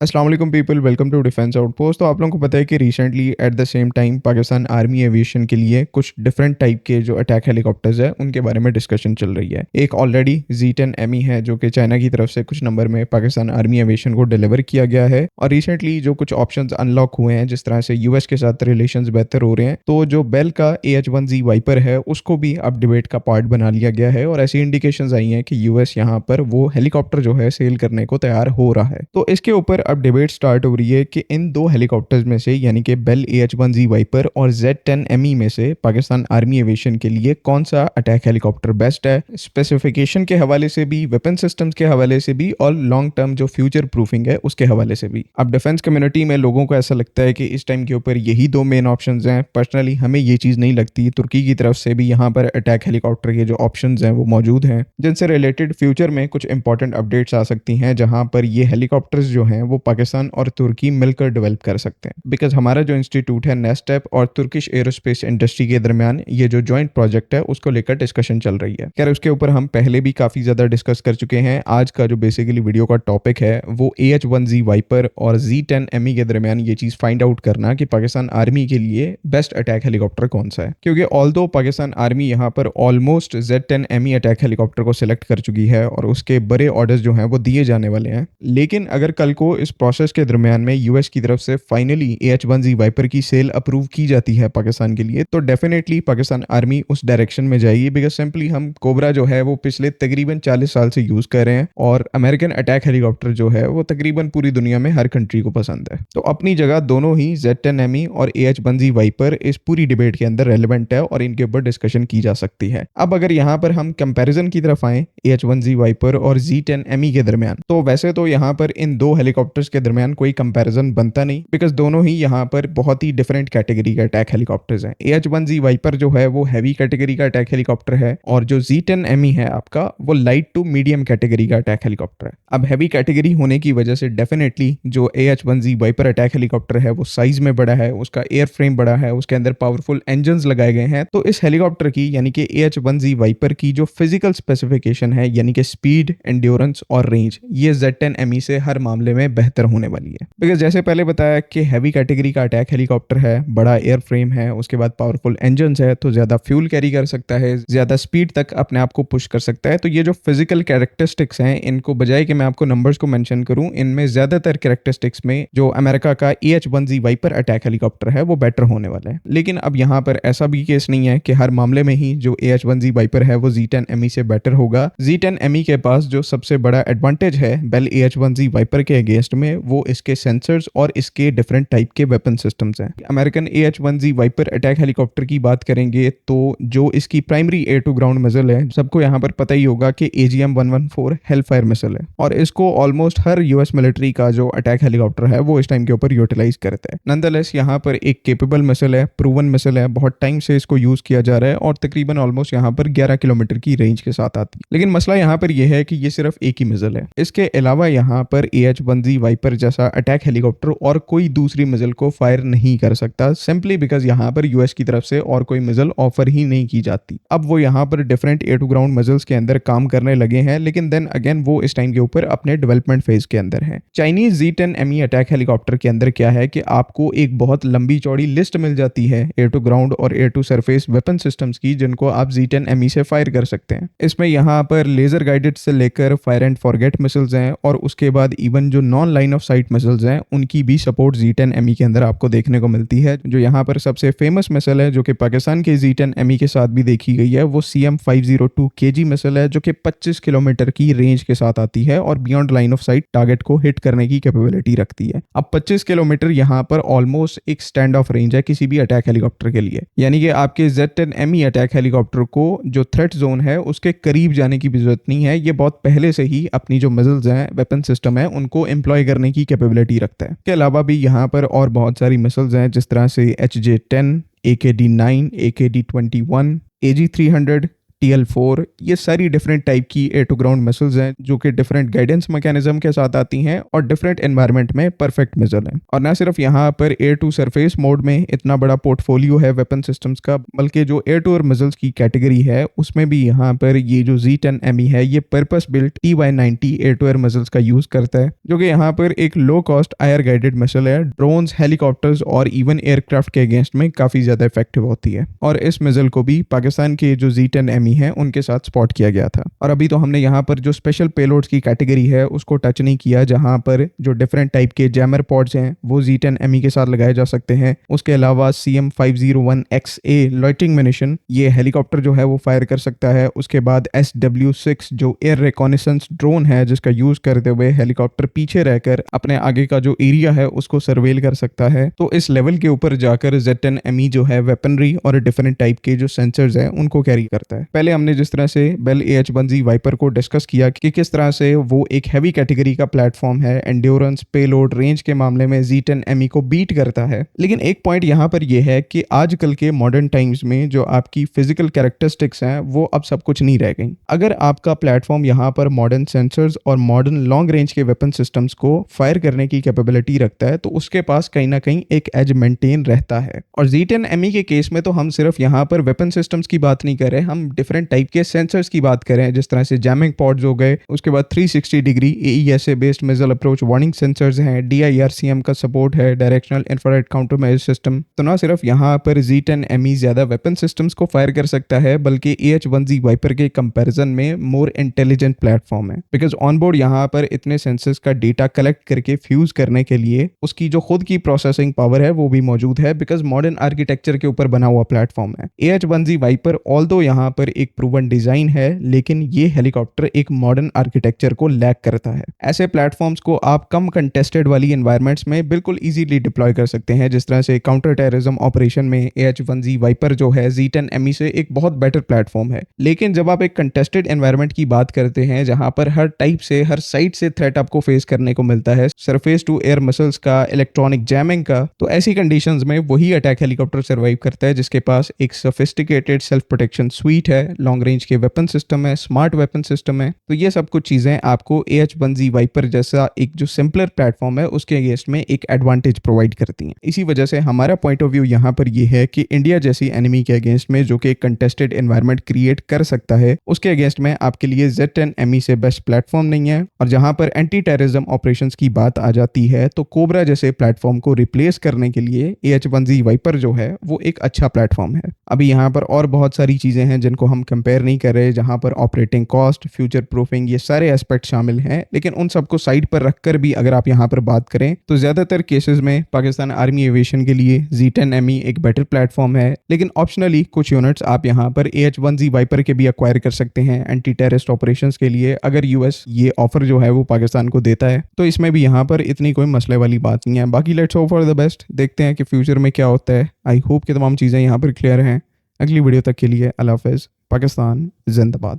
अस्सलाम वालेकुम people, welcome to defence outpost. तो आप लोगों को पता है कि recently at the same time Pakistan army aviation के लिए कुछ डिफरेंट टाइप के जो अटैक हेलीकॉप्टर्स है उनके बारे में डिस्कशन चल रही है। एक ऑलरेडी Z10ME है जो कि चाइना की तरफ से कुछ नंबर में पाकिस्तान आर्मी एविएशन को डिलीवर किया गया है, और रिसेंटली जो कुछ ऑप्शंस अनलॉक हुए हैं, जिस तरह से यूएस के साथ रिलेशंस बेहतर हो रहे हैं, तो जो बेल का AH-1Z वाइपर है उसको भी अब डिबेट का पार्ट बना लिया गया है, और ऐसी इंडिकेशंस आई हैं कि यूएस यहाँ पर वो हेलीकॉप्टर जो है सेल करने को तैयार हो रहा है। तो इसके ऊपर अब डिबेट स्टार्ट हो रही है कि इन दो हेलीकॉप्टर्स में से, यानी कि बेल AH-1Z वाइपर और Z10ME में से पाकिस्तान आर्मी एविएशन के लिए कौन सा अटैक हेलीकॉप्टर बेस्ट है, स्पेसिफिकेशन के हवाले से भी, वेपन सिस्टम्स के हवाले से भी, और लॉन्ग टर्म जो फ्यूचर प्रूफिंग है उसके हवाले से भी। अब डिफेंस कम्युनिटी में लोगों को ऐसा लगता है कि इस टाइम के ऊपर यही दो मेन ऑप्शंस हैं। पर्सनली हमें ये चीज़ नहीं लगती। तुर्की की तरफ से भी यहाँ पर अटैक हेलीकॉप्टर के जो ऑप्शंस हैं वो मौजूद हैं, जिनसे रिलेटेड फ्यूचर में कुछ इंपॉर्टेंट अपडेट्स आ सकती हैं, जहाँ पर ये हेलीकॉप्टर्स जो हैं वो पाकिस्तान और तुर्की मिलकर डेवलप कर सकते हैं। बिकॉज हमारा जो इंस्टीट्यूट है नेस्टेप और तुर्किश एरोस्पेस इंडस्ट्री के दरमियान ये जो जॉइंट प्रोजेक्ट है उसको लेकर डिस्कशन चल रही है। खैर उसके ऊपर हम पहले भी काफ़ी ज़्यादा डिस्कस कर चुके हैं। आज का जो बेसिकली वीडियो का टॉपिक है वो AH-1Z वाइपर और Z10ME के दरमियान ये चीज़ फाइंड आउट करना कि पाकिस्तान आर्मी के लिए बेस्ट अटैक हेलीकॉप्टर कौन सा है। क्योंकि ऑल्दो पाकिस्तान आर्मी यहाँ पर ऑलमोस्ट Z10ME अटैक हेलीकॉप्टर को सिलेक्ट कर चुकी है और उसके बड़े ऑर्डर्स जो हैं वो दिए जाने वाले हैं, लेकिन अगर कल को इस प्रोसेस के दरमियान में यूएस की तरफ से फाइनली AH-1Z वाइपर की सेल अप्रूव की जाती है पाकिस्तान के लिए, तो डेफिनेटली पाकिस्तान आर्मी उस डायरेक्शन में जाएगी। बिकॉज सिंपली हम कोबरा जो है वो पिछले तकरीबन 40 साल से यूज कर रहे हैं, और अमेरिकन अटैक हेलीकॉप्टर जो है वो तकरीबन पूरी दुनिया में हर कंट्री को पसंद है। तो अपनी जगह दोनों ही Z10ME और AH-1Z वाइपर इस पूरी डिबेट के अंदर रेलिवेंट है और इनके ऊपर डिस्कशन की जा सकती है। अब अगर यहाँ पर हम कंपैरिजन की तरफ आए AH-1Z वाइपर और Z10ME के दरमियान, तो वैसे तो यहाँ पर इन दो हेलीकॉप्टर्स के दरमियान कोई कंपैरिजन बनता नहीं, बिकॉज दोनों ही यहाँ पर बहुत ही डिफरेंट कैटेगरी के अटैक हेलीकॉप्टर्स हैं। AH-1Z वाइपर जो है वो हैवी कैटेगरी का अटैक हेलीकॉप्टर है, और जो Z10ME है आपका वो लाइट टू मीडियम कैटेगरी का अटैक हेलीकॉप्टर है। अब हैवी कैटेगरी होने की वजह से डेफिनेटली जो AH-1Z वाइपर अटैक हेलीकॉप्टर है वो साइज में बड़ा है, उसका एयर फ्रेम बड़ा है, उसके अंदर पावरफुल इंजन लगाए गए हैं। तो इस हेलीकॉप्टर की यानी कि AH-1Z वाइपर की जो फिजिकल स्पेसिफिकेशन है, यानी कि स्पीड, एंड्योरेंस और रेंज, ये Z10ME से हर मामले में बेहतर होने वाली है। बिकॉज जैसे पहले बताया कि हैवी कैटेगरी का अटैक हेलीकॉप्टर है, बड़ा एयर फ्रेम है, उसके बाद पावरफुल इंजन है, तो ज्यादा फ्यूल कैरी कर सकता है, ज्यादा स्पीड तक अपने आप को पुश कर सकता है। तो ये जो फिजिकल कैरेक्टरिस्टिक्स हैं, इनको बजाय कि मैं आपको नंबर्स को मेंशन करूं, इनमें ज्यादातर कैरेक्टरिस्टिक्स में जो अमेरिका का AH-1Z वाइपर अटैक हेलीकॉप्टर है वो बेटर होने वाला है। लेकिन अब यहाँ पर ऐसा भी केस नहीं है कि हर मामले में ही जो AH-1Z वाइपर है वो Z10ME से बेटर होगा। Z10ME के पास जो सबसे बड़ा एडवांटेज है बेल AH-1Z वाइपर के अगेंस्ट में, वो इसके सेंसर्स और इसके डिफरेंट टाइप के वेपन सिस्टम्स हैं। American AH-1Z Viper attack helicopter की बात करेंगे तो जो इसकी primary air to ground missile है, सबको यहाँ पर पता ही होगा कि AGM-114 हेलफायर मिसाइल है, और इसको ऑलमोस्ट हर यूएस मिलिट्री का जो अटैक हेलीकॉप्टर है वो इस टाइम के ऊपर यूटिलाइज करता है। नंदलेस यहाँ पर एक केपेबल मिसाइल है, प्रूवन मिसाइल है, बहुत टाइम से इसको यूज किया जा रहा है, और तकरीबन ऑलमोस्ट यहाँ पर 11 किलोमीटर की रेंज के साथ आती है। लेकिन मसला यहाँ पर यह है कि ये सिर्फ एक ही मिसाइल है। इसके अलावा यहाँ पर AH-1Z वाइपर जैसा अटैक हेलीकॉप्टर और कोई दूसरी मिसाइल को फायर नहीं कर सकता, सिंपली बिकॉज यहाँ पर यूएस की तरफ से और कोई मिसाइल ऑफर ही नहीं की जाती। अब वो यहाँ पर different air to ground missiles के अंदर काम करने लगे हैं, लेकिन देन अगेन वो इस टाइम के ऊपर अपने डेवलपमेंट फेज के अंदर है। चाइनीज Z10ME अटैक हेलीकॉप्टर के अंदर क्या है कि आपको एक बहुत लंबी चौड़ी लिस्ट मिल जाती है एयर टू ग्राउंड और air to surface weapon systems की, जिनको आप Z10ME से फायर कर सकते हैं। इसमें यहाँ पर लेजर गाइडेड से लेकर फायर एंड फॉरगेट मिसाइल्स हैं, और उसके बाद इवन जो non line of site missiles हैं उनकी भी सपोर्ट Z10ME के अंदर आपको देखने को मिलती है। जो यहाँ पर सबसे फेमस मिसाइल है जो कि पाकिस्तान के Z10ME के साथ भी देखी गई है, वो CM-502 KG मिसाइल है, जो कि 25 किलोमीटर की रेंज के साथ आती है और beyond line of site target को हिट करने की कैपेबिलिटी रखती है। अब 25 किलोमीटर यहाँ पर ऑलमोस्ट एक स्टैंड ऑफ रेंज है किसी भी अटैक हेलीकॉप्टर के लिए, यानी कि आपके Z10ME अटैक हेलीकॉप्टर को जो थ्रेट जोन है उसके करीब जाने की भी जरूरत नहीं है। ये बहुत पहले से ही अपनी जो मिसाइल्स हैं, वेपन सिस्टम है, उनको एम्प्लॉय करने की कैपेबिलिटी रखता है। इसके अलावा भी यहाँ पर और बहुत सारी मिसाइल्स हैं, जिस तरह से HJ-10, AKD-9, AKD-21, AG-300, TL4, ये सारी डिफरेंट टाइप की एयर टू ग्राउंड मिसाइल्स हैं जो कि डिफरेंट गाइडेंस मैकेनिज्म के साथ आती हैं और डिफरेंट एनवायरनमेंट में परफेक्ट मिसाइल हैं। और ना सिर्फ यहाँ पर एयर टू सरफेस मोड में इतना बड़ा पोर्टफोलियो है वेपन सिस्टम्स का, बल्कि जो एयर टू एयर मिसाइल्स की कैटेगरी है उसमें भी यहाँ पर ये जो Z10ME है ये purpose built TY90 air to air missiles का यूज करता है, जो कि यहाँ पर एक low cost IR guided missile है, ड्रोन्स, हेलीकॉप्टर्स और इवन एयरक्राफ्ट के अगेंस्ट में काफी ज्यादा इफेक्टिव होती है। और इस मिसाइल को भी पाकिस्तान के जो Z10ME है उनके साथ स्पॉट किया गया था। और अभी तो हमने यहाँ पर जो स्पेशल पेलोड्स की कैटेगरी है उसको टच नहीं किया, जहाँ पर जो डिफरेंट टाइप के जैमर पॉड्स हैं वो Z10ME के साथ लगाए जा सकते हैं। उसके अलावा CM501XA लॉइटिंग मिनिशन, ये हेलीकॉप्टर जो है वो फायर कर सकता है। उसके बाद SW6 जो एयर रिकॉनिसेंस ड्रोन है जिसका यूज करते हुए हेलीकॉप्टर पीछे रहकर अपने आगे का जो एरिया है उसको सर्वेल कर सकता है। तो इस लेवल के ऊपर जाकर Z10ME जो है वेपनरी और डिफरेंट टाइप के जो सेंसर्स हैं उनको कैरी करता है। पहले हमने जिस तरह से बेल AH-1Z वाइपर को डिस्कस किया कि किस तरह से वो एक हैवी कैटेगरी का प्लेटफॉर्म है, एंड्योरेंस, पेलोड, रेंज के मामले में Z10ME को बीट करता है। लेकिन एक पॉइंट यहाँ पर यह है कि आजकल के मॉडर्न टाइम्स में जो आपकी फिजिकल कैरेक्टरिस्टिक्स हैं वो अब सब कुछ नहीं रह गई। अगर आपका प्लेटफॉर्म यहाँ पर मॉडर्न सेंसर्स और मॉडर्न लॉन्ग रेंज के वेपन सिस्टम्स को फायर करने की कैपेबिलिटी रखता है तो उसके पास कहीं ना कहीं एक एज मेंटेन रहता है। और Z10ME के केस में तो हम सिर्फ यहाँ पर वेपन सिस्टम्स की बात नहीं कर रहे, हम डिफरेंट टाइप के सेंसर्स की बात करें, जिस तरह से जैमिंग पॉड्स हो गए, उसके बाद 360 degree AESA based missile approach warning sensors हैं, DIRCM का सपोर्ट है, directional infrared counter measure system. तो ना सिर्फ यहाँ पर Z10ME ज्यादा वेपन सिस्टम्स को फायर कर सकता है बल्कि AH-1Z वाइपर के कंपैरिजन में मोर इंटेलिजेंट प्लेटफॉर्म है, बिकॉज ऑनबोर्ड यहाँ पर इतने सेंसर्स का डेटा कलेक्ट करके फ्यूज करने के लिए उसकी जो खुद की प्रोसेसिंग पावर है वो भी मौजूद है, बिकॉज मॉडर्न आर्किटेक्चर के ऊपर बना हुआ प्लेटफॉर्म है। AH-1Z वाइपर ऑल्दो यहाँ पर एक प्रूवन डिजाइन है, लेकिन ये हेलीकॉप्टर एक मॉडर्न आर्किटेक्चर को लैक करता है। ऐसे प्लेटफॉर्म्स को आप कम कंटेस्टेड वाली एनवायरमेंट्स में बिल्कुल इजीली डिप्लॉय कर सकते हैं, जिस तरह से काउंटर टेररिज्म ऑपरेशन में AH-1Z वाइपर जो है Z10ME से एक बहुत बेटर प्लेटफॉर्म है। लेकिन जब आप एक कंटेस्टेड एनवायरमेंट की बात करते हैं जहां पर हर टाइप से, हर साइड से थ्रेट आपको फेस करने को मिलता है, सरफेस टू एयर मिसाइल्स का, इलेक्ट्रॉनिक जैमिंग का, तो ऐसी कंडीशंस में वही अटैक हेलीकॉप्टर सर्वाइव करता है जिसके पास एक सोफिस्टिकेटेड सेल्फ प्रोटेक्शन स्वीट है, लॉन्ग रेंज के वेपन सिस्टम है, स्मार्ट वेपन सिस्टम है। तो ये सब कुछ चीजें आपको AH-1Z वाइपर जैसा एक जो सिंपलर प्लेटफॉर्म है उसके अगेंस्ट में एक एडवांटेज प्रोवाइड करती हैं। इसी वजह से हमारा पॉइंट ऑफ व्यू यहाँ पर ये है कि इंडिया जैसी एनिमी के अगेंस्ट में जो कि एक कंटेस्टेड एनवायरमेंट क्रिएट कर सकता है, उसके अगेंस्ट में आपके लिए Z10ME से बेस्ट प्लेटफॉर्म नहीं है। और जहां पर एंटी टेररिज्म ऑपरेशंस की बात आ जाती है तो कोबरा जैसे प्लेटफॉर्म को रिप्लेस करने के लिए AH-1Z वाइपर जो है वो एक अच्छा प्लेटफॉर्म है। अभी यहाँ पर और बहुत सारी चीजें हैं जिनको हम कंपेयर नहीं कर रहे, जहां पर ऑपरेटिंग कॉस्ट, फ्यूचर प्रूफिंग, ये सारे एस्पेक्ट शामिल हैं। लेकिन उन सबको साइड पर रखकर भी अगर आप यहाँ पर बात करें तो ज्यादातर केसेस में पाकिस्तान आर्मी एविएशन के लिए Z10ME एक बेटर प्लेटफॉर्म है। लेकिन ऑप्शनली कुछ यूनिट्स आप यहाँ पर AH-1Z वाइपर के भी एक्वायर कर सकते हैं एंटी टेररिस्ट ऑपरेशंस के लिए, अगर US ये ऑफर जो है वो पाकिस्तान को देता है। तो इसमें भी यहाँ पर इतनी कोई मसले वाली बात नहीं है। बाकी let's hope for the best, देखते हैं कि फ्यूचर में क्या होता है। आई होप कि तमाम चीज़ें यहाँ पर क्लियर हैं। अगली वीडियो तक के लिए अल्लाह हाफ़िज़। पाकिस्तान जिंदाबाद।